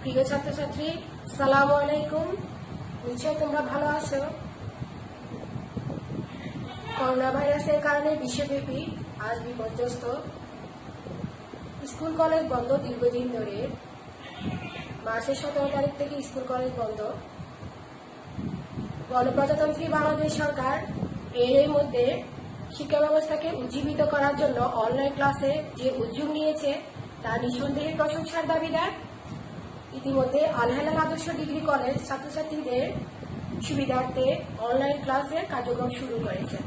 প্রিয় ছাত্রছাত্রী, সালামু আলাইকুম। নিশ্চয় তোমরা ভালো আছো। করোনা ভাইরাসের কারণে বিশ্বব্যাপী আজ বিপর্যস্ত। স্কুল কলেজ বন্ধ দীর্ঘদিন ধরে। মার্চের 17 তারিখ থেকে স্কুল কলেজ বন্ধ। গণপ্রজাতন্ত্রী বাংলাদেশ সরকার এর মধ্যে শিক্ষা ব্যবস্থাকে উজ্জীবিত করার জন্য অনলাইন ক্লাসে যে উদ্যোগ নিয়েছে তা নিঃসন্দেহে প্রশংসার দাবিদার। ইতিমধ্যে আল হেলাল আদর্শ ডিগ্রি কলেজ ছাত্রছাত্রীদের সুবিধার্থে অনলাইন ক্লাসের কার্যক্রম শুরু করেছে।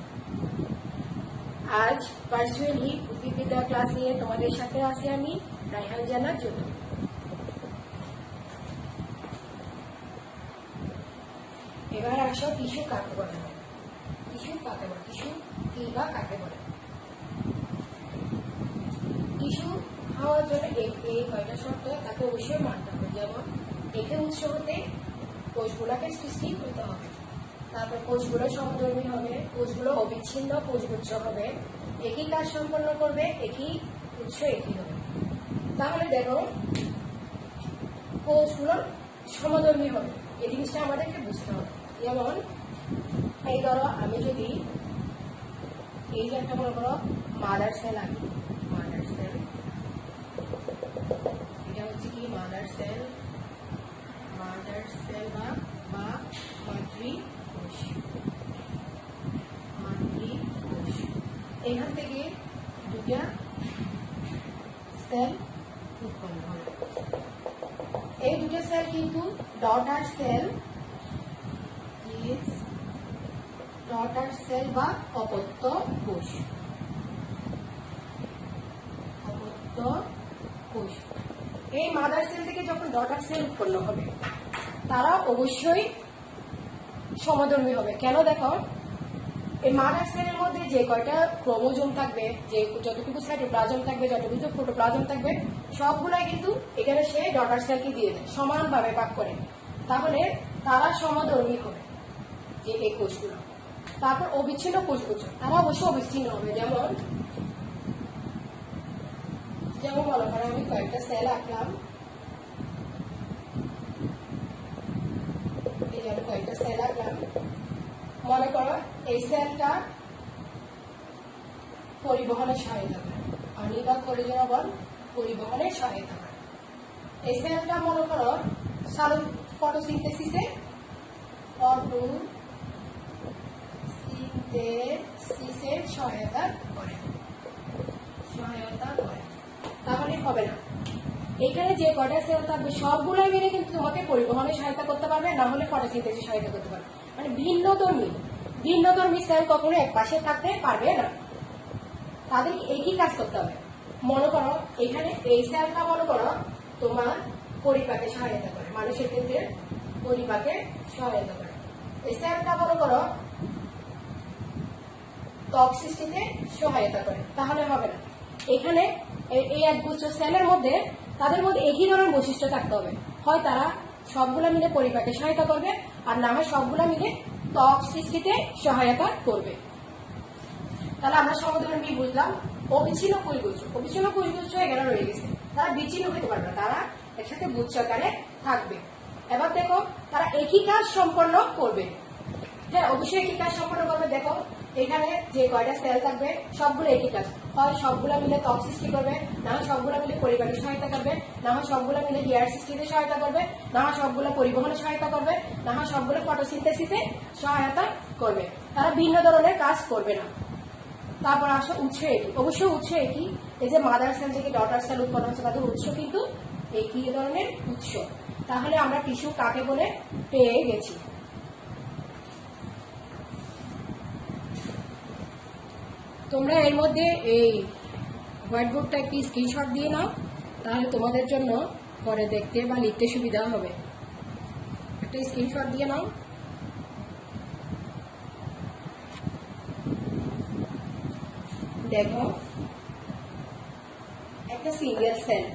আজ ভার্চুয়ালি উদ্ভিদবিদ্যা ক্লাস নিয়ে তোমাদের সাথে আছি আমি, রায়হান জান্নাত জুতু। এবার আসো টিস্যু কাকে বলে। টিস্যু কাকে বলে, টিস্যু কি বা কাকে বলে। টিস্যু হওয়ার জন্য এই কয়টা শর্ত তাকে অবশ্যই মানতে হবে। যেমন একে উৎস হতে কোষগুলোকে সৃষ্টি করতে হবে, তারপর কোষগুলো সমধর্মী হবে, কোষগুলো অবিচ্ছিন্ন কোষগুচ্ছ হবে, একই কাজ সম্পন্ন করবে, একই উৎস একই হবে। তাহলে দেখো কোষগুলো সমধর্মী হবে, এই জিনিসটা আমাদেরকে বুঝতে হবে। যেমন এই ধরো আমি যদি এই যে একটা মনে করো মাদার সেল আঁকি, মাদার সেল, এটা হচ্ছে কি মাদার সেল, মাদার সেল বা মাতৃকোষ, মাতৃকোষ। এখান থেকে দুটা সেল উৎপন্ন হবে। এই দুটো সেল কিন্তু ডটার সেল, ডটার সেল বা অপত্য কোষ, অপত্য কোষ। এই মাদার সেল থেকে যখন ডটার সেল উৎপন্ন হবে তারা অবশ্যই সমধর্মী হবে। কেন দেখো, এই মাদার সেলের মধ্যে যে কয়টা ক্রোমোজোম থাকবে, যে যতটুকু সাইটোপ্লাজম থাকবে, যতটুকু প্রোটোপ্লাজম থাকবে, সবগুলাই কিন্তু এখানে সে ডটার সেলকে দিয়ে দেয়, সমানভাবে ভাগ করে। তাহলে তারা সমধর্মী হবে যে এই কোষগুলো। তারপর অবিচ্ছিন্ন কোষগুচ্ছ, তারা অবশ্য অবিচ্ছিন্ন হবে। যেমন যেমন মনে করো আমি কয়েকটা সেল আঁকলাম, এই যে কয়েকটা সেল আঁকলাম। মনে করো এই সেলটা পরিবহনের সহায়তা করে, পানি বা খনিজ লবণ পরিবহনের সহায়তা করে। এই সেলটা মনে করো ফটোসিনথেসিসে সহায়তা করে, তাহলে হবে না। এখানে যে কয়টা সেল থাকবে সবগুলোই মিলে কিন্তু তোমাকে পরিবহনে সহায়তা করতে পারবে, না হলে ফটোসিনথেসিসে সহায়তা করতে পারবে। মানে ভিন্নধর্মী সেল কখনো এক পাশে থাকতে পারবে না, তাদের একই কাজ করতে হবে। মনে করো এখানে এই সেলটা মনে করো তোমার পরিপাকে সহায়তা করে, মানুষের ক্ষেত্রে পরিপাকে সহায়তা করে। এই সেলটা মনে করো ত্বক সৃষ্টিতে সহায়তা করে, তাহলে হবে না। এখানে এই একগুচ্ছ সেলের মধ্যে তাদের মধ্যে একই ধরনের বৈশিষ্ট্য থাকতে হবে, হয় তারা সবগুলা মিলে পরিপাকে সহায়তা করবে, আর না হয় সবগুলা মিলে ত্বক সৃষ্টিতে সহায়তা করবে। তাহলে আমরা সমধর্মী বুঝলাম। অবিচ্ছিন্ন কোষগুচ্ছ এখানে রয়ে গেছে, তারা বিচ্ছিন্ন হতে পারবে না, তারা একসাথে গুচ্ছাকারে থাকবে। এবার দেখো তারা একই কাজ সম্পন্ন করবে। হ্যাঁ, অবশ্যই একই কাজ সম্পন্ন করবে। দেখো এখানে যে কয়টা সেল থাকবে সবগুলো একই কাজ, হয় সবগুলা মিলে ত্বক সৃষ্টি করবে, না হয় সবগুলা মিলে পরিপাকে সহায়তা করবে, না হয় সবগুলা মিলে হেয়ার সৃষ্টিতে সহায়তা করবে, না হয় সবগুলা পরিবহনে সহায়তা করবে, না হয় সবগুলো ফটোসিনথেসিসে সহায়তা করবে। তারা ভিন্ন ধরনের কাজ করবে না। তারপর আসো উৎস একই, অবশ্যই উৎস একই। এই যে মাদার সেল থেকে ডটার সেল উৎপন্ন হচ্ছে তাদের উৎস কিন্তু একই ধরনের উৎস। তাহলে আমরা টিস্যু কাকে বলে পেয়ে গেছি। তোমরা এর মধ্যে এই হোয়াইট বোর্ডটা একটি স্ক্রিনশট দিয়ে নাও, তাহলে তোমাদের জন্য পরে দেখতে বা লিখতে সুবিধা হবে। একটা স্ক্রিনশট দিয়ে নাও। দেখো একটা সিঙ্গেল সেল,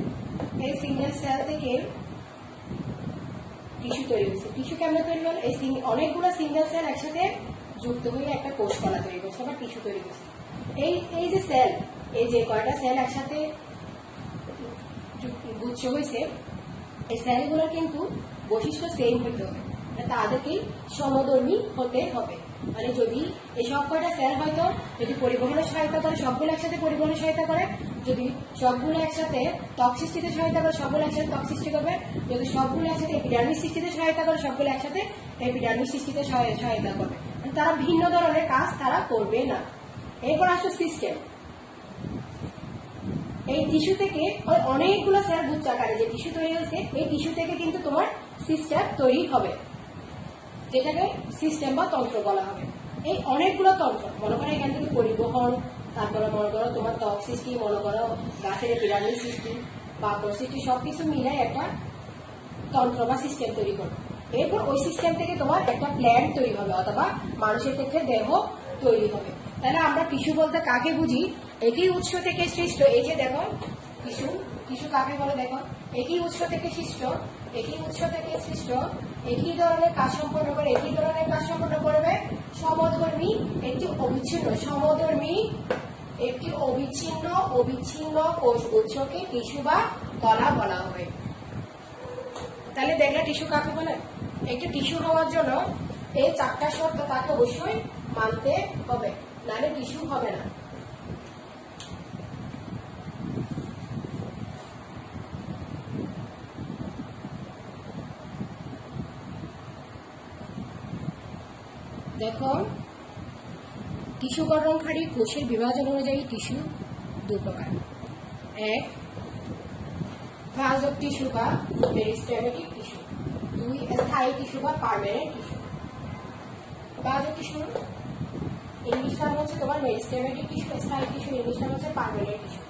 এই সিঙ্গেল সেল থেকে টিস্যু তৈরি হয়েছে। টিস্যু কেমন তৈরি হল? এই অনেকগুলো সিঙ্গেল সেল একসাথে যুক্ত হয়ে একটা কোষ কলা তৈরি করছে বা টিস্যু তৈরি করছে। এই যে সেল, এই যে কয়টা সেল একসাথে গুচ্ছ হয়েছে, এই সেলগুলোর কিন্তু বৈশিষ্ট্য সেম হইতে হবে, তাদেরকেই সমধর্মী হতে হবে। মানে যদি এই সব কয়টা সেল হয়তো যদি পরিবহনের সহায়তা করে, সবগুলো একসাথে পরিবহনের সহায়তা করে, যদি সবগুলো একসাথে ত্বক সৃষ্টিতে সহায়তা করে, সবগুলো একসাথে ত্বক সৃষ্টি করবে, যদি সবগুলো একসাথে এপিডার্মিস সৃষ্টিতে সহায়তা করে, সবগুলো একসাথে এপিডার্মিস সৃষ্টিতে সহায়তা করবে। তারা ভিন্ন ধরনের কাজ তারা করবে না। এরপর আসো সিস্টেম। এই টিস্যু থেকে অনেকগুলো সেল গুচ্ছাকারে যে টিস্যু তৈরি হয়েছে, এই টিস্যু থেকে কিন্তু তোমার সিস্টেম তৈরি হবে, যেটাকে সিস্টেম বা তন্ত্র বলা হবে। এই অনেকগুলো তন্ত্র, মনে করো এখান থেকে পরিবহন, তারপরে মনে করো তোমার ত্বক সৃষ্টি, মনে করো গাছের পিরামিড সৃষ্টি, পাপড় সৃষ্টি, সবকিছু মিলে একটা তন্ত্র বা সিস্টেম তৈরি করবে। এরপর ওই সিস্টেম থেকে তোমার একটা প্ল্যান্ট তৈরি হবে, অথবা মানুষের ক্ষেত্রে দেহ তৈরি হবে। তাহলে আমরা টিস্যু বলতে কাকে বুঝি? একই উৎস থেকে সৃষ্ট, এই যে দেখো টিস্যু, টিস্যু কাকে বলে দেখো, একই উৎস থেকে সৃষ্ট, একই উৎস থেকে সৃষ্ট, একই ধরনের কাজ সম্পন্ন করে, একই ধরনের কাজ সম্পন্ন করবে, সমধর্মী, একটি অবিচ্ছিন্ন, সমধর্মী একটি অবিচ্ছিন্ন কোষগুচ্ছকে টিস্যু বা কলা বলা হয়। তাহলে দেখলে টিস্যু কাকে বলে? একটা টিস্যু হওয়ার জন্য এই 4টা শর্ত তাকে অবশ্যই মানতে হবে, নাহলে টিস্যু হবে না। দেখো টিস্যু গঠনকারী কোষের বিভাজন অনুযায়ী টিস্যু 2 প্রকার। এক, ভাজক টিস্যু বা মেরিস্টেমেটিক টিস্যু। 2, স্থায়ী টিস্যু বা পার্মানেন্ট টিস্যু। ভাজক টিস্যু ইংলিশ নাম হচ্ছে তোমার মেরিস্টেমেটিক টিস্যু, স্থায়ী টিস্যু ইংলিশ নাম হচ্ছে পার্মানেন্ট টিস্যু।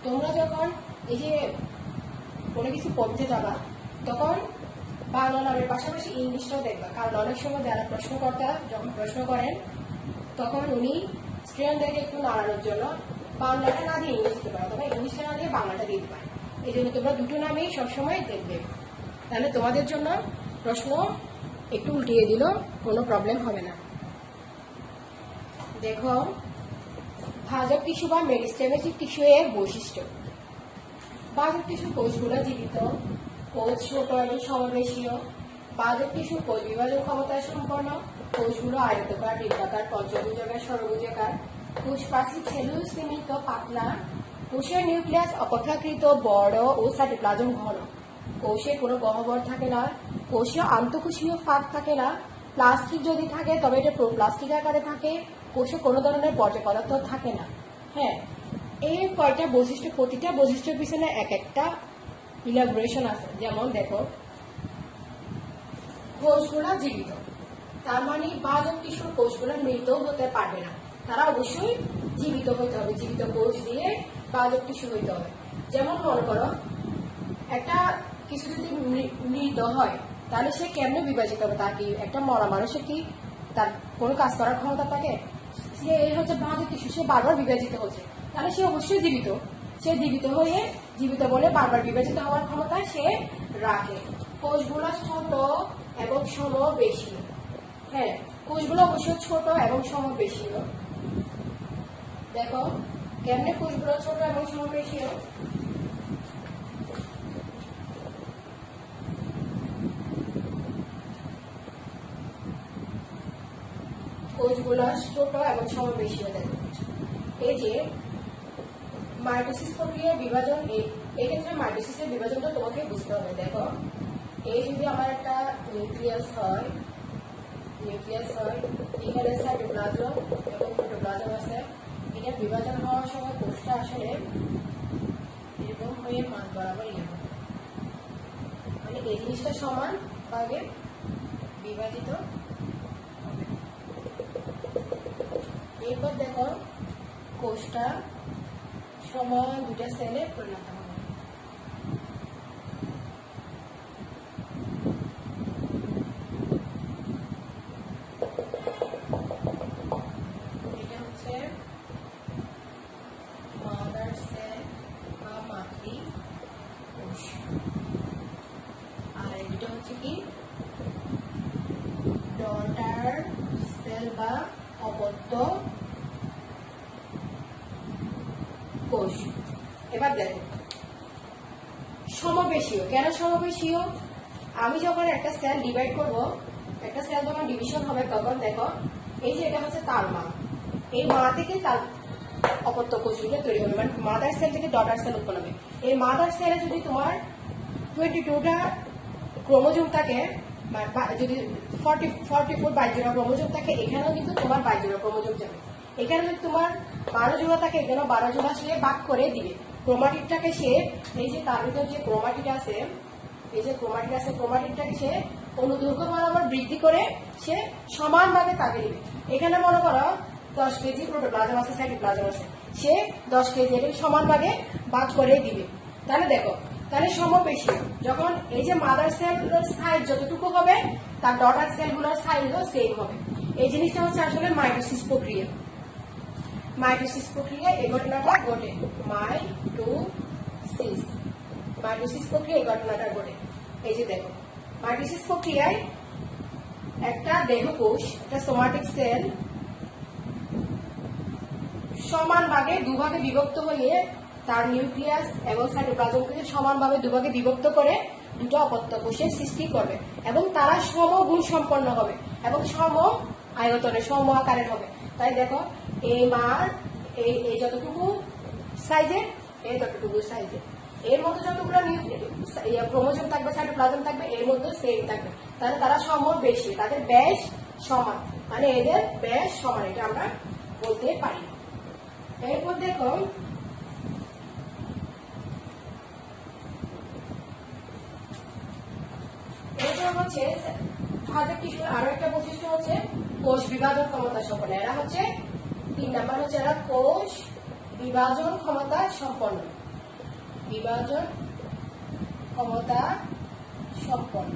তোমরা যখন এই যে কোনো কিছু পড়তে যাবা, তখন বাংলা নামের পাশাপাশি ইংলিশটাও দেখবা, কারণ অনেক সময় যারা প্রশ্নকর্তা যখন প্রশ্ন করেন, তখন উনি স্টুডেন্টদেরকে একটু নাড়ানোর জন্য বাংলাটা না দিয়ে ইংলিশ দিতে পারে, অথবা ইংলিশটা না দিয়ে বাংলাটা দিয়ে দিতে পারে। এই জন্য তোমরা দুটো নামেই সবসময় দেখবে, তাহলে তোমাদের জন্য প্রশ্ন একটু উল্টিয়ে দিল, কোনো প্রবলেম হবে না। দেখো ভাজক টিস্যু বা মেরিস্টেমেটিক টিস্যু এর বৈশিষ্ট্য। ভাজক টিস্যু কোষগুলো জীবিত, কোষ ছোট এবং সমবেশীয়। ভাজক টিস্যু কোষ বিভাজন ক্ষমতা সম্পন্ন, কোষগুলো আয়তাকার, বৃত্তাকার, পঞ্চভুজাকার, ষড়ভুজাকার। কোষপ্রাচীর সেলুলোজ নির্মিত, পাতলা। কোষের নিউক্লিয়াস অপেক্ষাকৃত বড় ও সাইটোপ্লাজম ঘন। কোষে কোনো গহ্বর থাকে না, কোষীয় আন্তঃকোষীয় ফাঁক থাকে না। প্লাস্টিক যদি থাকে তবে এটা প্রোপ্লাস্টিক আকারে থাকে। কোষে কোনো ধরনের বর্জ্য পদার্থ থাকে না। হ্যাঁ, এই কয়টা বৈশিষ্ট্য, প্রতিটা বৈশিষ্ট্যের পিছনে এক একটা ইলাবোরেশন আছে। যেমন দেখো কোষগুলা জীবিত, তার মানে ভাজক টিস্যুর কোষগুলা মৃত হতে পারবে না, তারা অবশ্যই জীবিত হইতে হবে, জীবিত কোষ দিয়ে ভাজক টিস্যু হইতে হবে। যেমন মনে করো একটা কিছু যদি মৃত হয়, তাহলে সে কেমনে বিভাজিত হবে? তার কি একটা মরা মানুষের কি তার কোনো কাজ করার ক্ষমতা থাকে? সে এই হচ্ছে ভাজক টিস্যু, সে বারবার বিভাজিত হচ্ছে, তাহলে সে অবশ্যই জীবিত। সে জীবিত হয়ে, জীবিত বলে বারবার বিভাজিত হওয়ার ক্ষমতা সে রাখে। কোষগুলো ছোট এবং সমবেশীয়। হ্যাঁ, কোষগুলো অবশ্যই ছোট এবং সমবেশীয়। দেখো কেমনে কোষগুলো ছোট এবং সমবেশীয়। কোষগুলো ছোট এবং সমবেশীয়। দেখো এই যে মাইটোসিস প্রক্রিয়ার বিভাজন, এক্ষেত্রে মাইটোসিসের বিভাজনটা তোমাকে বুঝতে হবে। দেখো এই যদি আমার একটা নিউক্লিয়াস হয়, এখানে সাইটোপ্লাজম এবং প্রোটোপ্লাজম আছে। এটা বিভাজন হওয়ার সময় কোষটা আসলে এরকম হয়ে মাঝ বরাবর ইয়ে হবে, মানে এই জিনিসটা সমান ভাগে বিভাজিত হবে। এরপর দেখো কোষটা সমান দুটা সেলে পরিণত হবে। এটা হচ্ছে মাদার সেল বা মাতৃ কোষ, আর এটা হচ্ছে কি ডটার সেল সেল বা অপত্য কোষ। এবার দেখো সমবেশীয়। কেন সমবেশীয়? আমি যখন একটা সেল ডিভাইড করব, একটা সেল যখন ডিভিশন হবে, তখন দেখো এই যে এটা হচ্ছে তার মা, এই মা থেকে তার অপত্য কোষগুলো তৈরি হবে, মানে মাদার সেল থেকে ডটার সেল উৎপন্ন হবে। এই মাদার সেলে যদি তোমার 22টা ক্রোমোজোম থাকে, যদি 44 বাইজোড়া ক্রোমোজোম থাকে, এখানেও কিন্তু তোমার বাইজোড়া ক্রোমোজোম যাবে। এখানে যদি তোমার 12 জোড়া থাকে, এখানে 12 জোড়া সে ভাগ করে দিবে। ক্রোমাটিডটাকে সে, এই যে তার ভিতর যে ক্রোমাটিড আছে, এই যে ক্রোমাটিড আছে, ক্রোমাটিডটাকে সে অনুদৈর্ঘ্য বরাবর বৃদ্ধি করে সে সমান ভাগে তাকে দিবে। এখানে মনে করো 10 কেজি প্রোটোপ্লাজম আছে, সাইটোপ্লাজম আছে, সে 10 কেজি এটাকে সমান ভাগে ভাগ করে দিবে। তাহলে দেখো, তাহলে সমবেশী। যখন এই যে মাদার সেলের সাইজ যতটুকু হবে, তার ডটার সেলগুলোর সাইজও সেম হবে। এই জিনিসটা হচ্ছে আসলে মাইটোসিস প্রক্রিয়া। মাইটোসিস প্রক্রিয়া এই ঘটনাটা ঘটে, মাইটোসিস প্রক্রিয়া এই ঘটনাটা ঘটে। এই যে দেখো, মাইটোসিস প্রক্রিয়ায় একটা দেহকোষ, একটা সোমাটিক সেল সমান ভাগে দুভাগে বিভক্ত হয়ে তার নিউক্লিয়াস এবং সাইটোপ্লাজমকে সমানভাবে দুভাগে বিভক্ত করে দুটো অপত্য কোষের সৃষ্টি করবে, এবং তারা সমগুণ সম্পন্ন হবে এবং সম আয়তনে, সম আকারের হবে। তাই দেখো, এই মার এই যতটুকু সাইজে, এই ততটুকু সাইজে, এর মধ্যে যতগুলো ক্রোমোজোম থাকবে, সাইটোপ্লাজম থাকবে, এর মধ্যে সেম থাকবে। তাহলে তারা সম বেশি, তাদের ব্যাস সমান, মানে এদের ব্যাস সমান, এটা আমরা বলতে পারি। এরপর দেখো, এরপর হচ্ছে হাজার টিস্যুর আরো একটা বৈশিষ্ট্য হচ্ছে কোষ বিভাজন ক্ষমতা সম্পন্ন। এরা হচ্ছে 3 নাম্বার, হচ্ছে এরা কোষ বিভাজন ক্ষমতা সম্পন্ন। বিভাজন ক্ষমতা সম্পন্ন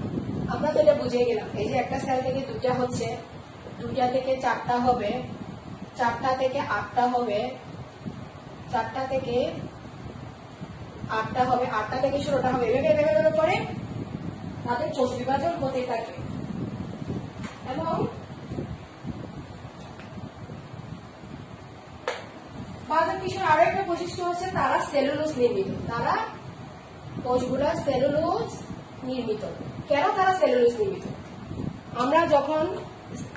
আমরা তো এটা বুঝে গেলাম। এই যে একটা সেল থেকে 2টা হচ্ছে, 2টা থেকে 4টা হবে, 4টা থেকে 8টা হবে, 4টা থেকে 8টা হবে, 8টা থেকে 16টা হবে, এভাবে করে তাদের কোষ বিভাজন হতে থাকে। এবং বাজার টিস্যুর আরো একটা বৈশিষ্ট্য হচ্ছে তারা সেলুলোজ নির্মিত। তারা কোষগুলা সেলুলোজ নির্মিত। কেন তারা সেলুলোজ নির্মিত?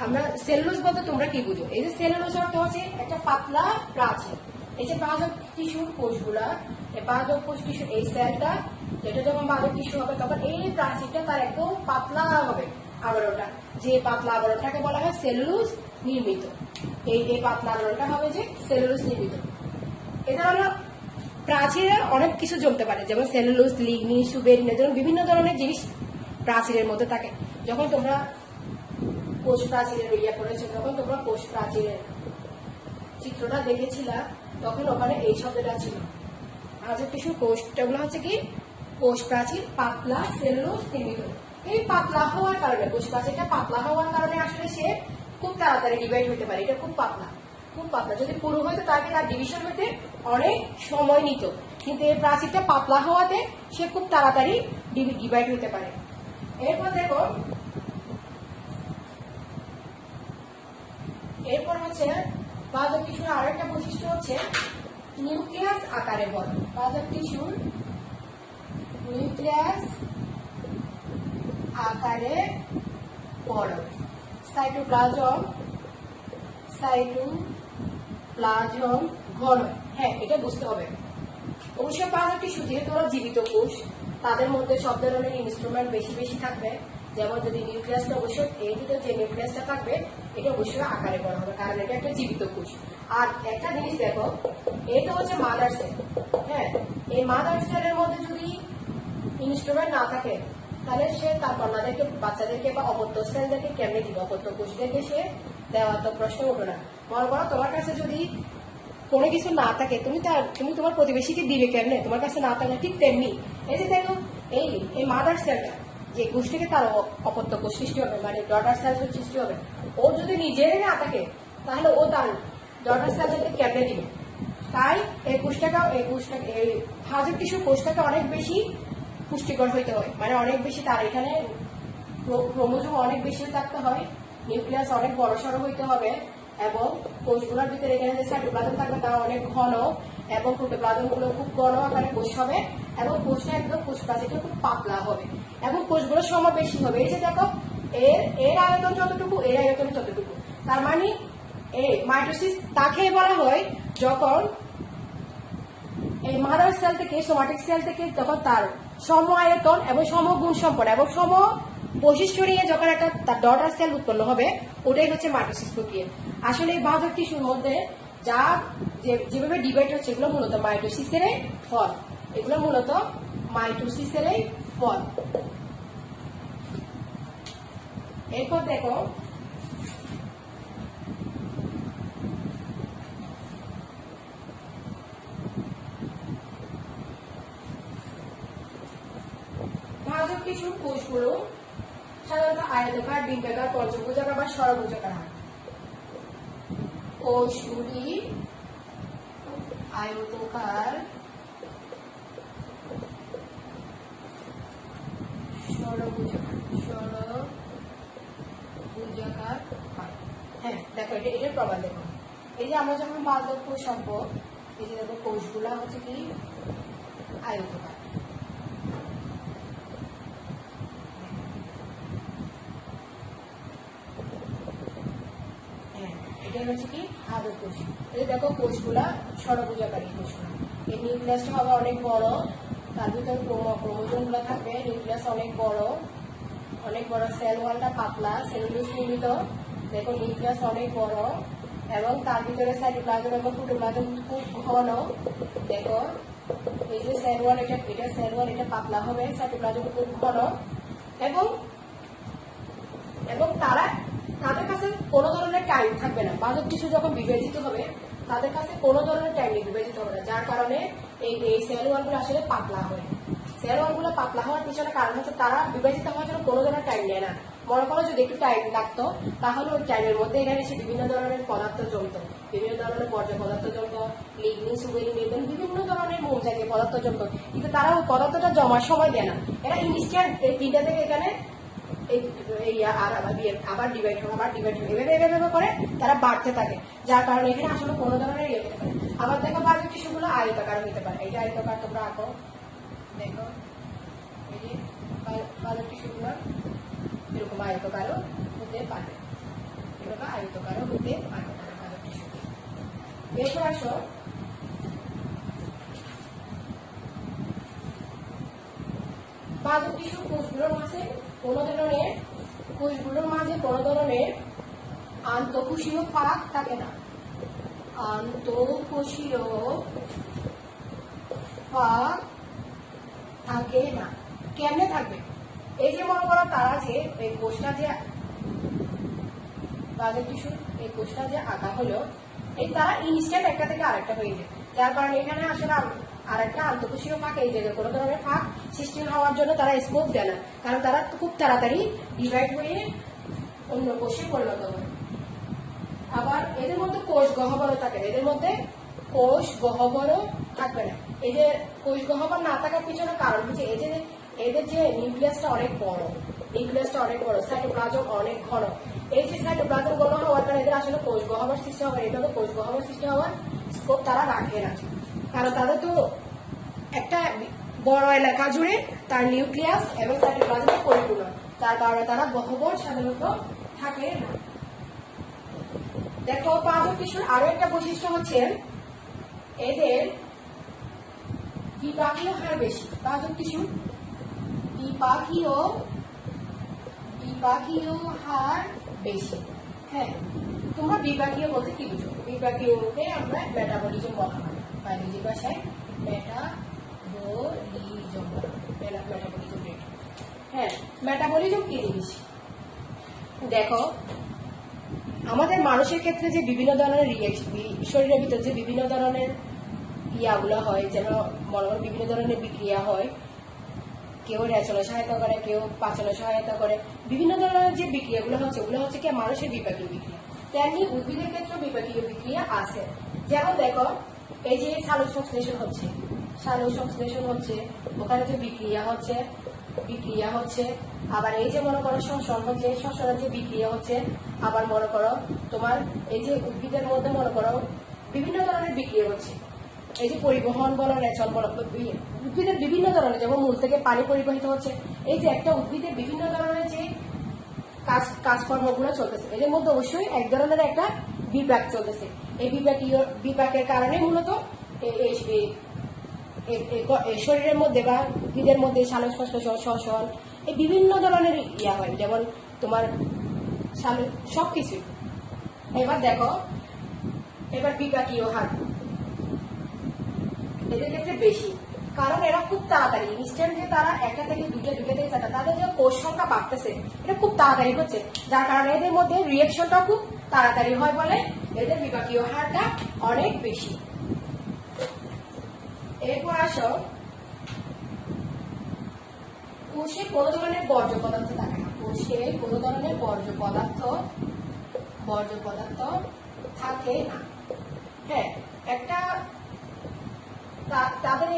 আমরা সেলুলোজ বলতে তোমরা কি বুঝো? এই যে সেলুলোজ অর্থ হচ্ছে একটা পাতলা প্রাচীর। এই যে বাজার টিস্যুর কোষগুলা, এই বাজার কোষ টিস্যু, এই সেলটা এটা যখন বাজার টিস্যু হবে, তখন এই প্রাচীরটা তার একদম পাতলা হবে, আবরণটা, যে পাতলা আবরণটাকে বলা হয় সেলুলোজ নির্মিত। এই পাতলা আবরণটা হবে যে সেলুলোজ নির্মিত। এই ধরনের প্রাচীরে অনেক কিছু জমতে পারে, যেমন সেলুলোজ, লিগনিন, সুবেরিন, যেমন বিভিন্ন ধরনের জিনিস প্রাচীরের মধ্যে থাকে। যখন তোমরা কোষ প্রাচীরের ইয়া করেছো, যখন তোমরা কোষ প্রাচীরের চিত্রটা দেখেছিলা, তখন ওখানে এই শব্দটা ছিল। আজের টিস্যু কোষগুলো হচ্ছে কি কোষ প্রাচীর পাতলা সেলুলোজ নির্মিত। এই পাতলা হওয়ার কারণে, কোষ প্রাচীরটা পাতলা হওয়ার কারণে আসলে সে খুব তাড়াতাড়ি ডিভাইড হতে পারে। এটা খুব পাতলা, খুব পাতলা। যদি পুরো হয়তো তাকে তার ডিভিশন হতে অনেক সময় নিত, কিন্তু এই প্রাচীরটা পাতলা হওয়াতে সে খুব তাড়াতাড়ি ডিভাইড হতে পারে। এরপর দেখো, এরপর হচ্ছে বাজার টিস্যুর আরো একটা বৈশিষ্ট্য হচ্ছে নিউক্লিয়াস আকারে বড়। বাজার টিস্যুর নিউক্লিয়াস আকারে বড়। সাইটোপ্লাজম ঘন। হ্যাঁ, এটা বুঝতে হবে। অবশ্যই বাজার টিস্যু যেহেতু ওরা জীবিত কোষ, তাদের মধ্যে সব ধরনের ইনস্ট্রুমেন্ট বেশি থাকবে। যেমন যদি নিউক্লিয়াসটা, অবশ্যই এর ভিতরে যে নিউক্লিয়াসটা থাকবে এটা অবশ্যই আকারে বড় হবে, কারণ এটা একটা জীবিত কোষ। আর একটা জিনিস দেখো, এটা হচ্ছে মাদার সেল। হ্যাঁ, এই মাদার সেলের মধ্যে যদি ইনস্ট্রুমেন্ট না থাকে, তাহলে সে তার কন্যাদেরকে, বাচ্চাদেরকে বা অপত্য সেলদেরকে কেমনে দিবে? অপত্য কোষদেরকে সে দেওয়া তো প্রশ্ন উঠো না। মনে করো তোমার কাছে যদি কোনো কিছু না থাকে, তুমি তোমার প্রতিবেশীকে দিবে কেমনে? তোমার কাছে না থাকলে ঠিক তেমনি এই যে দেখো, এই মাদার সেলটা যে কোষ থেকে তার অপত্য কোষ সৃষ্টি হবে, মানে ডটার সেল সৃষ্টি হবে, ও যদি নিজেরই না থাকে, তাহলে ও তার ডটার সেলকে কেমনে দিবে? তাই এই হাজার টিস্যু কোষটাকে অনেক বেশি পুষ্টিকর হইতে হয়, মানে অনেক বেশি, তার এখানে ক্রোমোজোম অনেক বেশি থাকতে হয়, নিউক্লিয়াস অনেক বড় সড়ো হইতে হবে এবং কোষগুলোর ভিতরে এখানে যে সাইটোপ্লাজম থাকবে তা অনেক ঘন এবং প্রোটোপ্লাজম গুলো খুব ঘন আকারে কোষ হবে এবং কোষটা একদম কোষপ্রাচীরটা খুব পাতলা হবে এবং কোষগুলো সমাবেশী হবে। এই যে দেখো এর আয়তন যতটুকু এর আয়তন যতটুকু, তার মানে এই মাইটোসিস তাকে বলা হয় যখন এই মাদার সেল থেকে সোমাটিক সেল থেকে যখন তার সম আয়তন এবং সম গুণ সম্পন্ন এবং সম বৈশিষ্ট্য নিয়ে যখন একটা তার ডটার সেল উৎপন্ন হবে, ওটাই হচ্ছে মাইটোসিস প্রক্রিয়া। আসলে এই বাহক টিস্যুর মধ্যে যা যেভাবে ডিভাইড হচ্ছে এগুলো মূলত মাইটোসিসেরই ফল, এগুলো মূলত মাইটোসিসেরই ফল। এরপর দেখো ভাজক টিস্যুর কোষগুলো সাধারণত আয়তাকার, ডিম্বাকার, পঞ্চভুজাকার বা ষড়ভুজাকার হয়। কোষগুলি আয়তাকার, ষড়ভুজাকার হয়। হ্যাঁ দেখো এটার প্রমাণ দেখো, এই যে আমরা যখন বালক কোষ আঁকবো, এই যে দেখো কোষগুলা হচ্ছে কি আয়তাকার। এটা হচ্ছে কি হাড়ের কোষ। এই দেখো কোষগুলা ষড়ভুজাকারী কোষগুলা। এই নিউক্লিয়াসটা হবে অনেক বড়, তার ভিতর ক্রোমোজোম গুলো থাকবে। নিউক্লিয়াস অনেক বড়, সেল ওয়ালটা পাতলা, সেলুলোজ নির্মিত। দেখো নিউক্লিয়াস অনেক বড় এবং তার ভিতরে সাইটোপ্লাজম এবং প্রোটোপ্লাজম খুব ঘন। দেখো এই যে সেল ওয়াল, এটা সেল ওয়াল, এটা পাতলা হবে, সাইটোপ্লাজম খুব ঘন এবং তাদের কাছে কোনো ধরনের টাইম থাকবে না। বাহক টিস্যু যখন বিভাজিত হবে তাদের কাছে কোনো ধরনের টাইম বিভাজিত হবে না, যার কারণে এই সেল ওয়ালগুলো আসলে পাতলা হয়। সেল ওয়ালগুলো পাতলা হওয়ার পিছনে কারণ হচ্ছে তারা বিভাজিত হওয়ার জন্য কোনো ধরনের টাইম নেয় না। মনে করো যদি একটু টাইম লাগতো তাহলে ওই টাইমের মধ্যে এখানে এসে বিভিন্ন ধরনের পদার্থ জমতো, বিভিন্ন ধরনের বর্জ্য পদার্থ জমতো, লিগনিন, সুবেরিন, বিভিন্ন ধরনের মোম জাতীয় পদার্থ জমতো, কিন্তু তারা ওই পদার্থটা জমার সময় দেয় না। এরা ইনস্ট্যান্ট এই তিনটা থেকে এখানে আবার ডিভাইড হবে এভাবে করে তারা বাড়তে থাকে, যার কারণে এখানে আসলে কোনো ধরনের ইয়ে হতে পারে। আবার দেখো বাহক টিস্যুগুলো আয়তাকার হতে পারে। এই যে আয়তাকার তোমরা আঁকো, দেখো এই যে বাহক টিস্যুগুলো এরকম আয়তকারও হতে পারে, এরকম আয়তকারও হতে পারে বাহক টিস্যু। এরপর আসো বাহক টিস্যু কোষগুলোর মাঝে কোনো ধরনের আন্তঃকোষীয় ফাঁক থাকে না। আন্তঃকোষীয় ফাঁক থাকে না। কেমনে থাকবে? এই যে মনে করো তারা যে এই কোষটা যে বাহক টিস্যুর এই কোষটা যে আঁকা হলো, এই তারা ইনস্ট্যান্ট একটা থেকে আরেকটা হয়ে যায়, যার কারণে এখানে আসলে আরেকটা আন্তঃকোষীয় ফাঁক, এই জায়গায় কোনো ধরনের ফাঁক সৃষ্টি হওয়ার জন্য তারা স্কোপ দেয় না, কারণ তারা খুব তাড়াতাড়ি ডিভাইড হয়ে অন্য কোষে পরিণত হয়। আবার এদের মধ্যে কোষ গহ্বরও থাকে, এদের মধ্যে কোষ গহ্বরও থাকবে না। এই যে কোষ গহ্বর না থাকার পিছনে কারণ হচ্ছে এই যে এদের যে নিউক্লিয়াসটা অনেক বড়, সাইটোপ্লাজম অনেক ঘন। এই যে সাইটোপ্লাজম ঘন হওয়ার কারণে এদের আসলে কোষ গহ্বর সৃষ্টি হবে, এটা কোষ গহ্বর সৃষ্টি হওয়ার স্কোপ তারা রাখে না, কারণ তাদের তো একটা বড় এলাকা জুড়ে তার নিউক্লিয়াস এবং সাইটোপ্লাজমে পরিপূর্ণ, তার কারণে তারা গহ্বর সাধারণত থাকে না। দেখো বাহক টিস্যুর আরো একটা বৈশিষ্ট্য হচ্ছে এদের বিপাকীয় হার বেশি। বাহক টিস্যুর বিপাকীয় হার বেশি। হ্যাঁ, তোমরা বিপাকীয় বলতে কি বুঝো? বিপাকীয়কে আমরা মেটাবলিজম বলা হয়, বায়োলজি ভাষায় মেটাবলিজম রেট। হ্যাঁ, মেটাবলিজম কি জিনিস? দেখো আমাদের মানুষের ক্ষেত্রে যে বিভিন্ন ধরনের শরীরের ভিতরে যে বিভিন্ন ধরনের ইয়াগুলো হয়, যেন মনে করো বিভিন্ন ধরনের বিক্রিয়া হয়, কেউ রেচনে সহায়তা করে, কেউ পাচনে সহায়তা করে, বিভিন্ন ধরনের যে বিক্রিয়াগুলো হচ্ছে ওগুলো হচ্ছে কি মানুষের বিপাকীয় বিক্রিয়া। তেমনি উদ্ভিদের ক্ষেত্রে বিপাকীয় বিক্রিয়া আছে। যেমন দেখো এই যে সালোক সংশ্লেষণ হচ্ছে, ওখানে যে বিক্রিয়া হচ্ছে বিক্রিয়া হচ্ছে, আবার এই যে মনে করো শ্বসন হচ্ছে, শ্বসনের যে বিক্রিয়া হচ্ছে, আবার মনে করো তোমার এই যে উদ্ভিদের মধ্যে মনে করো বিভিন্ন ধরনের বিক্রিয়া হচ্ছে। এই যে পরিবহন বলো, রেচন বলো, উদ্ভিদের বিভিন্ন ধরনের, যেমন মূল থেকে পানি পরিবাহিত হচ্ছে। এই যে একটা উদ্ভিদের বিভিন্ন ধরনের যে কাজকর্মগুলো চলতেছে, এদের মধ্যে অবশ্যই এক ধরনের একটা বিপাক চলতেছে। এই বিপাকের কারণে মূলত শরীরের মধ্যে বা উদ্ভিদের মধ্যে শ্বসন এই বিভিন্ন ধরনের ইয়া হয়, যেমন তোমার সবকিছু। এবার দেখো, এবার বিপাকীয় হার এদের ক্ষেত্রে বেশি, কারণ এরা খুব তাড়াতাড়ি ইনস্ট্যান্ট যে তারা একটা থেকে দুইটা থেকে চারটা, তাদের যে কোষ সংখ্যা বাড়তেছে এটা খুব তাড়াতাড়ি হচ্ছে, যার কারণে এদের মধ্যে রিয়েকশনটা খুব তাড়াতাড়ি হয় বলে এদের বিপাকীয় হারটা অনেক বেশি। এরপর আসো, কোষে কোনো ধরনের বর্জ্য পদার্থ থাকে না, কোষে কোনো ধরনের বর্জ্য পদার্থ থাকে না। হ্যাঁ, একটা তাদের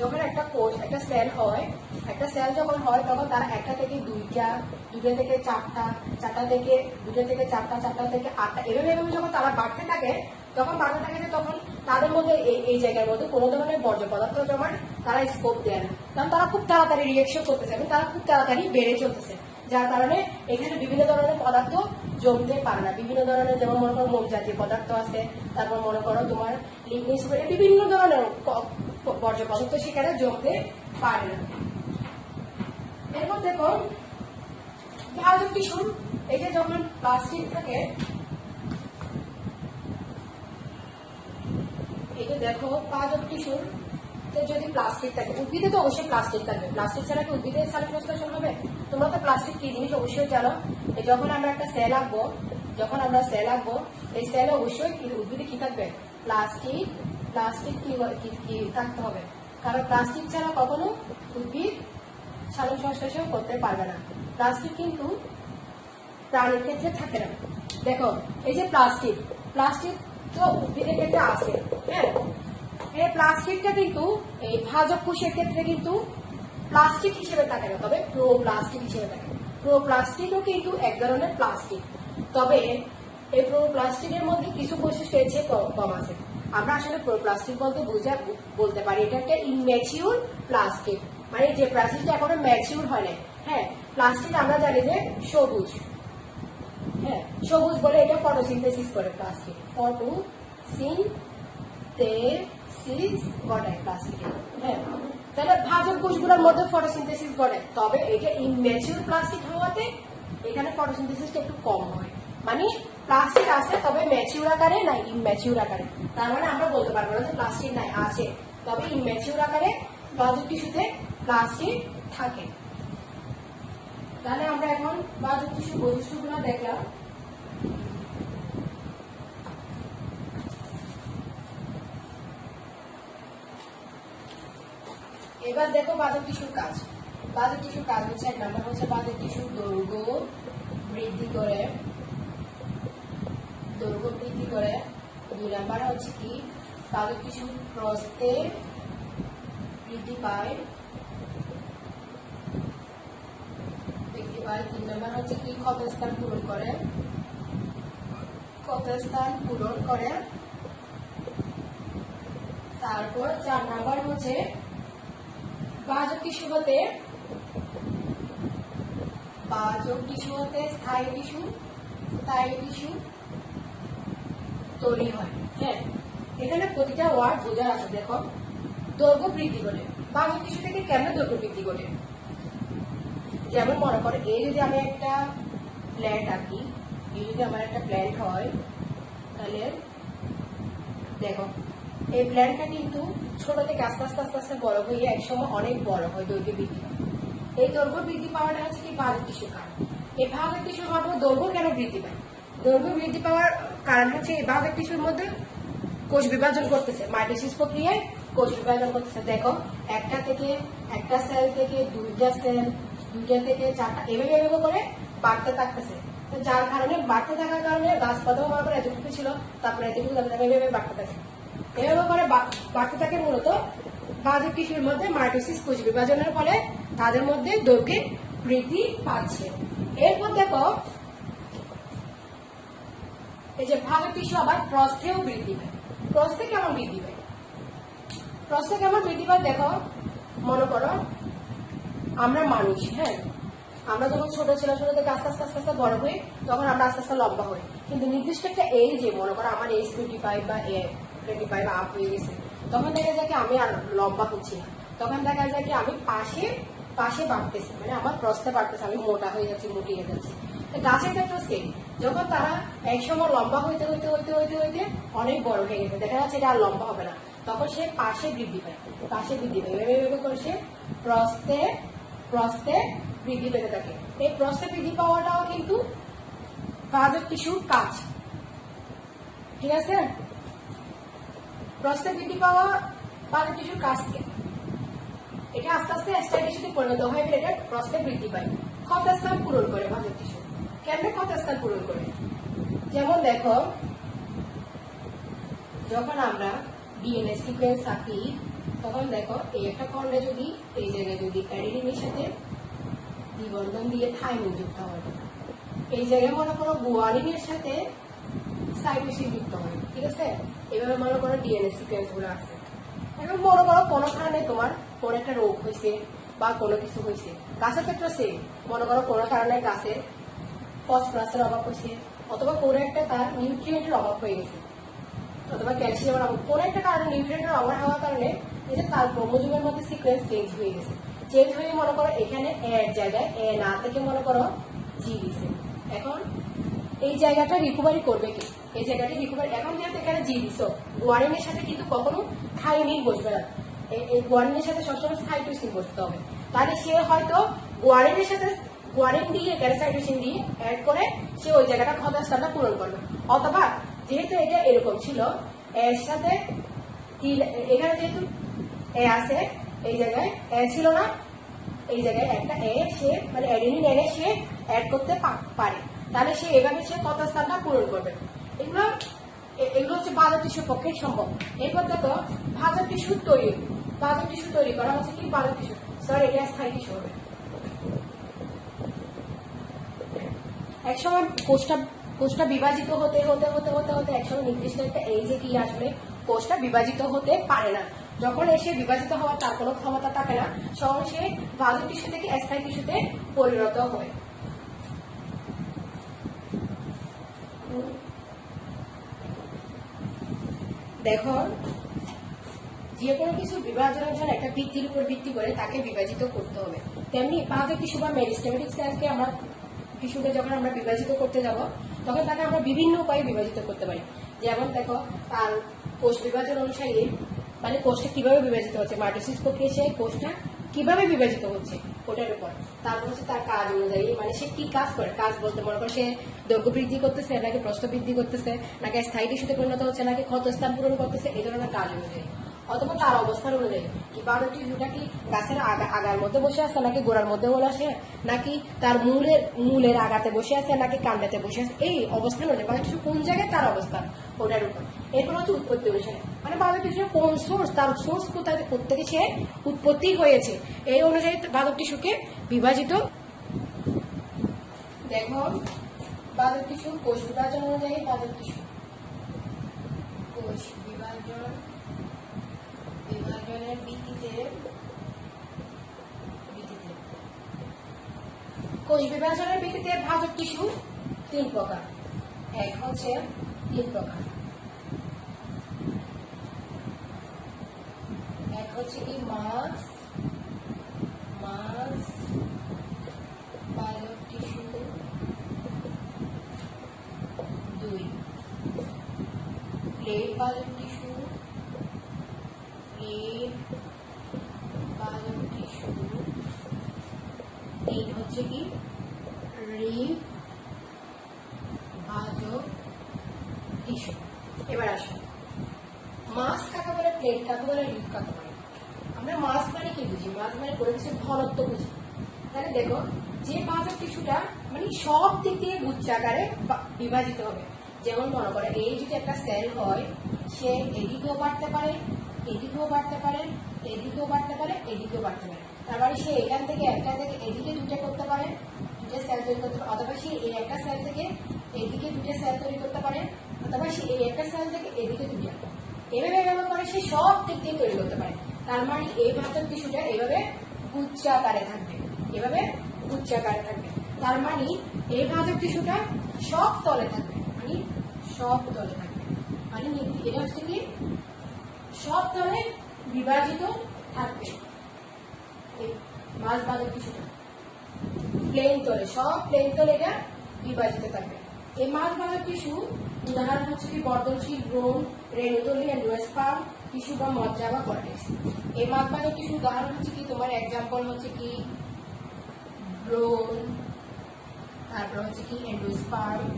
যখন একটা কোষ, একটা সেল হয়, একটা সেল যখন হয় তখন তারা একটা থেকে দুইটা থেকে চারটা, দুইটা থেকে চারটা থেকে আটটা, এভাবে যখন তারা বাড়তে থাকে তখন তাদের মধ্যে এই জায়গার মধ্যে কোনো ধরনের বর্জ্য পদার্থ জমার তারা স্কোপ দেয় না, কারণ তারা খুব তাড়াতাড়ি রিয়েকশন করতেছে এবং তারা খুব তাড়াতাড়ি বেড়ে চলতেছে, যার কারণে এখানে বিভিন্ন ধরনের পদার্থ জমতে পারে না। বিভিন্ন ধরনের, যেমন মনে করো মোম জাতীয় পদার্থ আছে, তারপর মনে করো তোমার লিগনিন, বিভিন্ন ধরনের বর্জ্য পদার্থ সেখানে জমতে পারে না। এরপর দেখো ভাজক টিস্যু, এই যে যখন প্লাস্টিক থাকে, এই যে দেখো ভাজক টিস্যুর যদি প্লাস্টিক থাকে, উদ্ভিদে তো অবশ্যই প্লাস্টিক থাকবে, প্লাস্টিক ছাড়া কি উদ্ভিদের সালোকসংশ্লেষণ হবে? তোমরা তো প্লাস্টিক কি জিনিস অবশ্যই জানো। যখন আমরা একটা সেল আঁকবো, এই সেলে অবশ্যই উদ্ভিদে কি থাকবে? প্লাস্টিক কি থাকতে হবে, কারণ প্লাস্টিক ছাড়া কখনো উদ্ভিদ সালোকসংশ্লেষণ করতে পারবে না। প্লাস্টিক কিন্তু প্রাণীর ক্ষেত্রে থাকে না। দেখো এই যে প্লাস্টিক তো উদ্ভিদের ক্ষেত্রে আছে, হ্যাঁ, এই প্লাস্টিকটা কিন্তু এই ভাজক কোষের ক্ষেত্রে কিন্তু প্লাস্টিক হিসেবে থাকে না, তবে প্রোপ্লাস্টিক হিসেবে থাকে। প্রোপ্লাস্টিকও কিন্তু এক ধরনের প্লাস্টিক, তবে এই প্রোপ্লাস্টিকের মধ্যে কিছু বৈশিষ্ট্য এর চেয়ে কম আছে। আমরা আসলে প্রোপ্লাস্টিক বলতে পারি এটা একটা ইনম্যাচিউর প্লাস্টিক, মানে যে প্লাস্টিকটা এখনো ম্যাচিউর হয় না। হ্যাঁ, প্লাস্টিক আমরা জানি যে সবুজ, হ্যাঁ সবুজ বলে, এটা ফটোসিনথেসিস করে প্লাস্টিক, ফটোসিনথেসিস ঘটায় প্লাস্টিকে। হ্যাঁ, তাহলে ভাজক কোষগুলোর মধ্যে ফটোসিনথেসিস ঘটে, তবে এটা ইনম্যাচিউর প্লাস্টিক হওয়াতে এখানে ফটোসিনথেসিসটা একটু কম হয়। মানে প্লাস্টিক আছে তবে ম্যাচিউর আকারে না ইনম্যাচিউর আকারে, তার মানে আমরা বলতে পারবো না যে প্লাস্টিক নাই, আছে, তবে ইনম্যাচিউর আকারে ভাজক টিস্যুতে প্লাস্টিক থাকে। তাহলে আমরা এখন ভাজক টিস্যুর বৈশিষ্ট্যগুলো দেখলাম। এবার দেখো ভাজক টিস্যুর কাজ। ভাজক টিস্যুর কাজ হচ্ছে, এক নম্বর হচ্ছে ভাজক টিস্যুর দৈর্ঘ্য বৃদ্ধি করে, দুই নাম্বার হচ্ছে কি ভাজক টিস্যুর প্রস্থে বৃদ্ধি পায়, তিন নাম্বার হচ্ছে কি ক্ষতস্থান পূরণ করে, তারপর 4 নাম্বার হচ্ছে ভাজক টিস্যু হতে স্থায়ী টিস্যু তৈরি হয়। হ্যাঁ, এখানে প্রতিটা ওয়ার্ড বোঝার আছে। দেখো, দৈর্ঘ্য বৃদ্ধি ঘটে, ভাজক টিস্যু থেকে কেমন দৈর্ঘ্য বৃদ্ধি ঘটে? যেমন মনে করো, এই যদি আমি একটা প্ল্যান্ট আঁকি, হয়, তাহলে দেখো এই প্ল্যান্টটা কিন্তু ছোট থেকে আস্তে আস্তে বড় হয়ে একসময় অনেক বড় হয়, দৈর্ঘ্য বৃদ্ধি হয়। এই দৈর্ঘ্য বৃদ্ধি পাওয়াটা হচ্ছে কি ভাজক টিস্যুর কারণ। এই ভাজক টিস্যুর মাধ্যমে দৈর্ঘ্য কেন বৃদ্ধি পায়? দৈর্ঘ্য বৃদ্ধি পাওয়ার কারণ হচ্ছে এই ভাজক টিস্যুর মধ্যে কোষ বিভাজন করতেছে, মাইটোসিস প্রক্রিয়ায় কোষ বিভাজন করতেছে। দেখো, একটা সেল থেকে দুইটা থেকে চারটা, এভাবে করে বাড়তে থাকতেছে, যার কারণে বাড়তে থাকার কারণে গাছ প্রথম হওয়ার পরে এতটুকু ছিল, তারপরে এতটুকু এভাবে বাড়তে থাকে, এভাবে করে বাড়তে থাকে মূলত বাহ্যিক টিস্যুর মধ্যে মাইটোসিস কোষ বিভাজনের ফলে তাদের মধ্যে দৈর্ঘ্যের বৃদ্ধি পাচ্ছে। এরপর দেখো এই যে বাহ্যিক টিস্যু আবার প্রস্থেও বৃদ্ধি পায়। প্রস্থে কেমন বৃদ্ধি পায়? প্রস্থে কেমন বৃদ্ধি পায় দেখো, মনে করো আমরা মানুষ, হ্যাঁ, আমরা যখন ছোট ছিলাম, ছোট থেকে আস্তে আস্তে আস্তে আস্তে বড় হই, তখন আমরা আস্তে আস্তে লম্বা হই। কিন্তু নির্দিষ্ট একটা এইজে, মনে করো আমার এজ 25 বা 25 আপ হয়ে গেছে, তখন দেখা যায় কি আমি আর লম্বা হচ্ছি না। তখন দেখা যায় কি আমি পাশে পাশে বাড়তেছি, মানে আমার প্রস্থে বাড়তেছে, আমি মোটা হয়ে যাচ্ছি, মুটিয়ে যাচ্ছি। গাছের ক্ষেত্রে সেম, যখন তারা একসময় লম্বা হইতে হইতে হইতে হইতে হইতে অনেক বড় হয়ে গেছে, দেখা যাচ্ছে এটা আর লম্বা হবে না, তখন সে পাশে বৃদ্ধি পায়, পাশে বৃদ্ধি পায়, এভাবে করে সে প্রস্থে প্রস্থে বৃদ্ধি পেতে থাকে। এই প্রস্থে বৃদ্ধি পাওয়াটাও কিন্তু বাহ্যিক টিস্যুর কাজ, ঠিক আছে? প্রস্থে বৃদ্ধি পাওয়া বাহ্যিক টিস্যুর কাজ কি? এটা আস্তে আস্তে স্টাইল টিস্যুতে পরিণত হয়, এটা প্রস্থে বৃদ্ধি পায়, ক্ষতস্থান পূরণ করে। বাহ্যিক টিস্যু কেমনে ক্ষতস্থান পূরণ করে? যেমন দেখো, যখন আমরা ডিএনএ সিকোয়েন্স আঁকি, তখন দেখো এই একটা খণ্ডে যদি এই জায়গায় যদি অ্যাডিনিনের সাথে দ্বিবন্ধন দিয়ে থাইমিন যুক্ত হয়, এই জায়গায় মনে করো গুয়ানিনের সাথে সাইটোসিন যুক্ত হয়, ঠিক আছে? এভাবে মনে করো ডিএনএ সিকোয়েন্স গুলো আছে। এখন মনে করো কোনো কারণে তোমার কোন একটা রোগ হয়েছে বা কোনো কিছু হয়েছে, গাছের ক্ষেত্রে সেম, মনে করো কোনো কারণে গাছের ফসফরাসের অভাব হয়েছে, অথবা কোনো একটা তার নিউট্রিয়েন্টের অভাব হয়ে গেছে, অথবা ক্যালসিয়ামের অভাব, কোনো একটা কারণে নিউট্রিয়েন্টের অভাব হওয়ার কারণে এই যে তার ক্রোমোজোমের মধ্যে সিকোয়েন্স চেঞ্জ হয়ে গেছে। চেঞ্জ হয়ে মনে করো এখানে এর জায়গায় এ না থেকে মনে করো জি দিছে। এখন এই জায়গাটা রিকভারি করবে কি? এই জায়গাটা রিকভারি, এখন যেহেতু এখানে জি দিছ, গুয়ানিনের সাথে কিন্তু কখনো থাইমিন বসবে না, এই গুয়ানিনের সাথে সবসময় সাইটোসিন বসতে হবে। তাহলে সে হয়তো গুয়ানিনের সাথে গুয়ানিন দিয়ে সাইটোসিন দিয়ে অ্যাড করে সে ওই জায়গাটা ক্ষতস্থানটা পূরণ করবে। অথবা যেহেতু এটা এরকম ছিল, এর সাথে এখানে যেহেতু এ আছে, এই জায়গায় এ ছিল না, এই জায়গায় একটা এ সে মানে অ্যাডেনিন এনে সে অ্যাড করতে পারে, তাহলে সে এভাবে সে ক্ষতস্থানটা পূরণ করবে। এগুলো হচ্ছে বাহ্যিক টিস্যুর পক্ষে সম্ভব। এরপর দেখো বাহ্যিক টিস্যু তৈরি, বাহ্যিক টিস্যু তৈরি করা হচ্ছে কি বাহ্যিক টিস্যু, স্যার এটা স্থায়ী টিস্যু হবে। একসময় কোষটা বিভাজিত হতে হতে হতে হতে হতে একসময় নির্দিষ্ট একটা এইজে কি আসলে কোষটা বিভাজিত হতে পারে না, যখন এসে বিভাজিত হওয়ার তার কোনো ক্ষমতা থাকে না, তখন সে বাহ্যিক টিস্যু থেকে স্থায়ী টিস্যুতে পরিণত হয়। দেখো, যে কোনো কিছু বিভাজনের জন্য একটা ভিত্তির উপর ভিত্তি করে তাকে বিভাজিত করতে হবে। তেমনি বাহ্যিক টিস্যু বা মেরিস্টেমেটিক সেলকে আমরা টিস্যুকে যখন আমরা বিভাজিত করতে যাব, তখন তাকে আমরা বিভিন্ন উপায়ে বিভাজিত করতে পারি। যেমন দেখো তার কোষ বিভাজন অনুসারে, মানে কোষটা কিভাবে বিভাজিত হচ্ছে, মাইটোসিস প্রক্রিয়া সে কোষটা কিভাবে বিভাজিত হচ্ছে ওটার উপর, তারপর হচ্ছে তার কাজ অনুযায়ী, মানে সে কি কাজ করে, কাজ বলতে মনে করো সে দৈর্ঘ্য বৃদ্ধি করতেছে নাকি প্রস্থ বৃদ্ধি করতেছে, নাকি স্থায়ী টিস্যুতে পরিণত হচ্ছে, নাকি ক্ষতস্থান পূরণ করতেছে, এই ধরনের কাজ অনুযায়ী, অথবা তার অবস্থান অনুযায়ী কি বাহ্যিক টিস্যুটা কি গাছের আগার মধ্যে বসে আছে, নাকি গোড়ার মধ্যে বসে আছে, নাকি তার মূলের আগাতে বসে আছে, নাকি কাণ্ডাতে বসে আছে, এই অবস্থান অনুযায়ী বাহ্যিক টিস্যু কোন জায়গায় তার অবস্থান ওটার উপর। এরপর হচ্ছে উৎপত্তি অনুসারে, মানে বাহ্যিক টিস্যুর কোন সোর্স, তার সোর্স কোথায় থেকে সে উৎপত্তি হয়েছে, এই অনুযায়ী বাহ্যিক টিস্যুকে বিভাজিত। দেখো বাহ্যিক টিস্যু কোষ বিভাজন অনুযায়ী বাহ্যিক টিস্যু কোষ বিভাজনের ভিত্তিতে কোষ বিভাজনের ভিত্তিতে বাহ্যিক টিস্যু তিন প্রকার। এক হচ্ছে তিন প্রকার, এক হচ্ছে কি মাস বাহ্যিক টিস্যু, দুই প্লেট বাহ্যিক টিস্যু, বাহ্যিক টিস্যু, তিন হচ্ছে কি রিব বাহ্যিক টিস্যু। এবার আসুন মাস কাকে বলে, প্লেট কাকে বলে, রিব কাকে বলে। আমরা মাস মানে কি বুঝি? মাস মানে কোনো কিছু ঘনত্ব বুঝি। তাহলে দেখো যে বাহ্যিক টিস্যুটা মানে সব দিক দিয়ে গুচ্ছাকারে বিভাজিত হবে, যেমন মনে করে এই যদি একটা সেল হয়, সে এদিকেও বাড়তে পারে এদিকেও বাড়তে পারে, এদিকেও বাড়তে পারে, এদিকেও বাড়তে পারে। তার মানে সে এখান থেকে একটা থেকে এদিকে দুটো করতে পারে, দুটো সেল তৈরি করতে পারে, অথবা সে এই একটা সেল থেকে এদিকে দুটো সেল তৈরি করতে পারে, অথবা সে এই একটা সেল থেকে এদিকে দুটো, এভাবে এভাবে করে সে সব দিক দিয়ে তৈরি করতে পারে। তার মানে এই ভাজক টিস্যুটা এভাবে গুচ্ছাকারে থাকবে, এভাবে গুচ্ছাকারে থাকবে। তার মানে এই ভাজক টিস্যুটা সব তলে থাকবে, মানে সব তলে থাকবে, মানে এটা হচ্ছে কি সব তলে বিভাজিত থাকবে। এই মাছ ভাজক টিস্যুটা প্লেন তলে, সব প্লেন তলে এটা বিভাজিত থাকবে। এই মাছ ভাজক টিস্যু উদাহরণ হচ্ছে কি বর্ধনশীল ব্রণ, রেণুতলী, এন্ডোস্পার্ম টিস্যু বা মজ্জা বা কর্টেক্স। এই মাছ ভাজক টিস্যু উদাহরণ হচ্ছে কি তোমার এক্সাম্পল হচ্ছে কি ব্রণ, তারপর হচ্ছে কি এন্ডোস্পার্ম,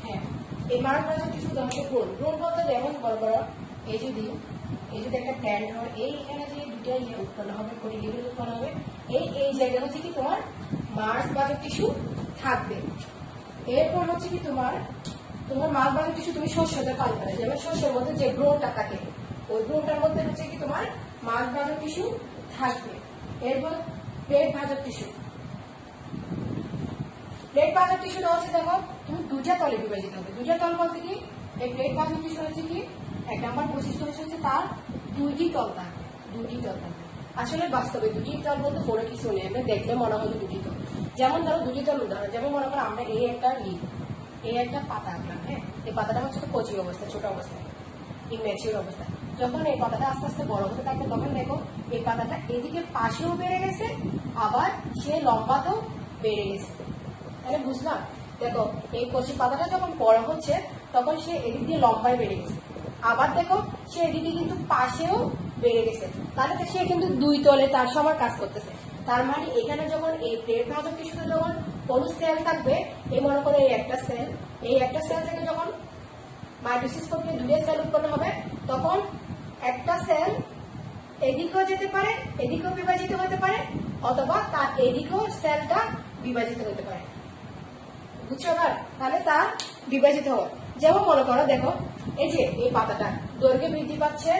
হ্যাঁ এই মাছ ভাজক টিস্যু উদাহরণ হচ্ছে ব্রণ। ব্রণ বলতে যেমন বড় বড় এই যদি একটা প্ল্যান্ট হয়, এইখানে যে দুটো উৎপন্ন হবে, কোটিলিগুলো উৎপন্ন হবে, এই জায়গায় হচ্ছে কি তোমার মাছ ভাজক টিস্যু থাকবে। এরপর হচ্ছে কি তোমার মাছ ভাজক টিস্যু তুমি শস্যতে পালতে পারে, যেমন শস্যের মধ্যে যে ব্রণটা থাকে ওই ব্রণটার মধ্যে হচ্ছে কি তোমার মাছ ভাজক টিস্যু থাকবে। এরপর প্লেট ভাজক টিস্যু, প্লেট ভাজক টিস্যুটা হচ্ছে দেখো তুমি দুটা তলে বিভাজিত হবে। দুটা তল বলতে কি এই প্লেট ভাজক টিস্যু হচ্ছে কি এক নম্বর বৈশিষ্ট্য হচ্ছে তার দুইটি তল থাকবে, দুইটি তল থাকবে। আসলে বাস্তবে দুটি তল বলতে বড় কিছু নেই, আমরা দেখলে মনে হয় দুটি তল। যেমন ধরো দুটি তল উদাহরণ, যেমন মনে করো আমরা এই একটা লিভ, এই একটা পাতা আঁকলাম, হ্যাঁ এই পাতাটা হচ্ছে কচি অবস্থা, ছোট অবস্থায়, ইম্যাচিউর অবস্থা। যখন এই পাতাটা আস্তে আস্তে বড় হতে থাকবে তখন দেখো এই পাতাটা এদিকে পাশেও বেড়ে গেছে, আবার সে লম্বাতেও বেড়ে গেছে। তাহলে বুঝলাম, দেখো এই কচি পাতাটা যখন বড় হচ্ছে তখন সে এদিক দিয়ে লম্বায় বেড়ে গেছে, আবার দেখো সে এদিকে কিন্তু পাশেও বেড়ে গেছে। তাহলে সে কিন্তু দুই তলে তার সবার কাজ করতেছে। তার মানে এখানে যখন এই প্লেট ভাজক টিস্যুতে যখন কোনো সেল থাকবে, এই মনে করো এই একটা সেল থেকে যখন মাইটোসিস প্রক্রিয়া দুটো সেল উৎপন্ন হবে, তখন একটা সেল এদিকেও যেতে পারে, এদিকেও বিভাজিত হতে পারে, অথবা তার এদিকেও সেলটা বিভাজিত হতে পারে। বুঝছো এবার? তাহলে তার বিভাজিত হবে। যেমন মনে করো দেখো এই যে এই পাতাটা দৈর্ঘ্যে বৃদ্ধি পাচ্ছে,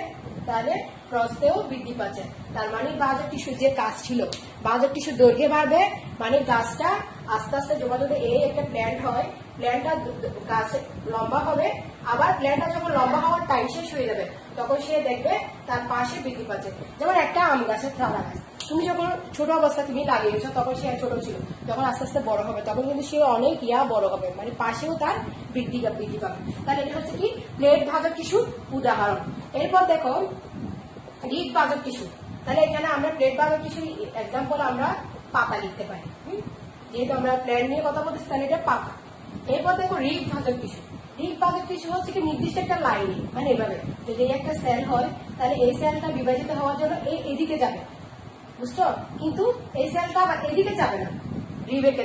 তাহলে প্রস্থেও বৃদ্ধি পাচ্ছে। তার মানে ভাজক টিস্যুর যে কাজ ছিল, ভাজক টিস্যু দৈর্ঘ্যে বাড়বে, মানে গাছটা আস্তে আস্তে যদি এই একটা প্ল্যান্ট হয়, প্ল্যান্টটা গাছে লম্বা হবে, আবার প্ল্যান্টটা যখন লম্বা হওয়ার টাইম শেষ হয়ে যাবে তখন সে দেখবে তার পাশে বৃদ্ধি পাচ্ছে। যেমন একটা আম গাছের চারা গাছ, তুমি যখন ছোট অবস্থা তুমি লাগিয়েছো তখন সে ছোট ছিল, যখন আস্তে আস্তে বড় হবে তখন কিন্তু সে অনেক বড় হবে, মানে পাশেও তার বৃদ্ধি পাবে। তাহলে এটা হচ্ছে কি প্লেট ভাজক টিস্যু উদাহরণ। এরপর দেখো রিড ভাজক টিস্যু। তাহলে এখানে আমরা প্লেট ভাজক টিস্যু এক্সাম্পল আমরা পাতা লিখতে পারি, যেহেতু আমরা প্ল্যান্ট নিয়ে কথা বলতেছি তাহলে এটা পাতা। এরপর দেখো রিড ভাজক টিস্যু। রিড ভাজক টিস্যু হচ্ছে কি নির্দিষ্ট একটা লাইনে, মানে এভাবে যদি একটা সেল হয় তাহলে এই সেলটা বিভাজিত হওয়ার জন্য এদিকে যাবে, বুঝছো? কিন্তু এই সেলটা আবার এদিকে যাবে না রিবের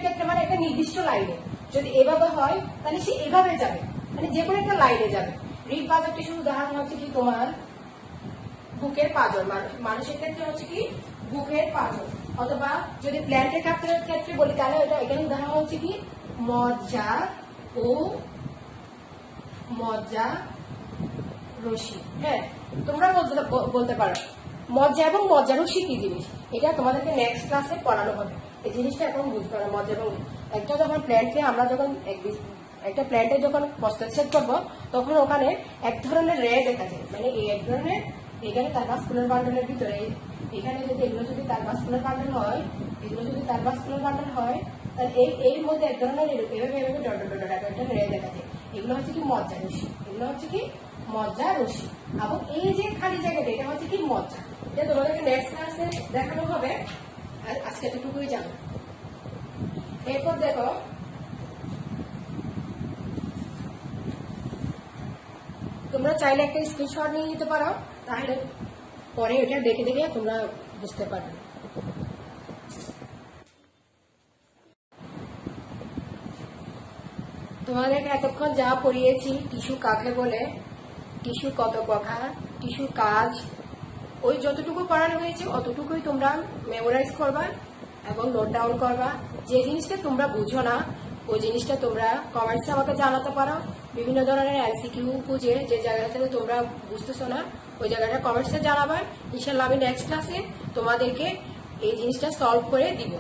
ক্ষেত্রে মানে একটা নির্দিষ্ট লাইনে যদি এভাবে হয় তাহলে সে এভাবে যাবে, মানে যে কোনো একটা লাইনে যাবে। রিড ভাজক টিস্যুর উদাহরণ হচ্ছে কি তোমার বুকের পাঁজর, মানুষের ক্ষেত্রে হচ্ছে কি বুকের পাঁজর, অথবা যদি প্ল্যান্টের ক্ষেত্রে বলি তাহলে এটা এখানে উদাহরণ হচ্ছে কি মজ্জা ও মজ্জা রশি। হ্যাঁ তোমরা বলতে পারো মজ্জা এবং মজ্জা রশি কি জিনিস, এটা তোমাদেরকে নেক্সট ক্লাসে পড়ানো হবে। এই জিনিসটা এখন বুঝতে পারো মজ্জা এবং একটা যখন প্ল্যান্টকে আমরা যখন একটা প্ল্যান্টে যখন প্রস্তুত করবো তখন ওখানে এক ধরনের রে দেখা যায়, মানে এই এক ধরনের এখানে তার ভাস্কুলার বান্ডলের ভিতরে এখানে যদি এগুলো যদি তার ভাস্কুলার বান্ডল হয়, তাহলে এর মধ্যে এক ধরনের এভাবে একটা রে দেখা যায়, এগুলো হচ্ছে কি মজ্জা রশি, এবং এই যে খালি জায়গাটা এটা হচ্ছে কি মজ্জা। এটা তোমাদেরকে নেক্সট ক্লাসে দেখানো হবে, আর আজকে এতটুকুই জানো। এরপর দেখো তোমরা চাইলে একটা স্ক্রিনশট নিয়ে নিতে পারো, তাহলে পরে এটা দেখে দেখে তোমরা বুঝতে পারবে। তোমাদেরকে এতক্ষণ যা পড়িয়েছি, টিস্যু কাকে বলে, টিস্যু কত প্রকার, টিস্যুর কাজ, ওই যতটুকু পড়ানো হয়েছে অতটুকুই তোমরা মেমোরাইজ করবা এবং নোট ডাউন করবা। যে জিনিসটা তোমরা বুঝো না ওই জিনিসটা তোমরা কমেন্টসে আমাকে জানাতে পারো। বিভিন্ন ধরনের এমসিকিউ খুঁজে যে জায়গা থেকে তোমরা বুঝতেছো না ওই জায়গাটা কমেন্টসে জানাবে। ইনশাল্লাহ আমি নেক্সট ক্লাসে তোমাদেরকে এই জিনিসটা সলভ করে দিব।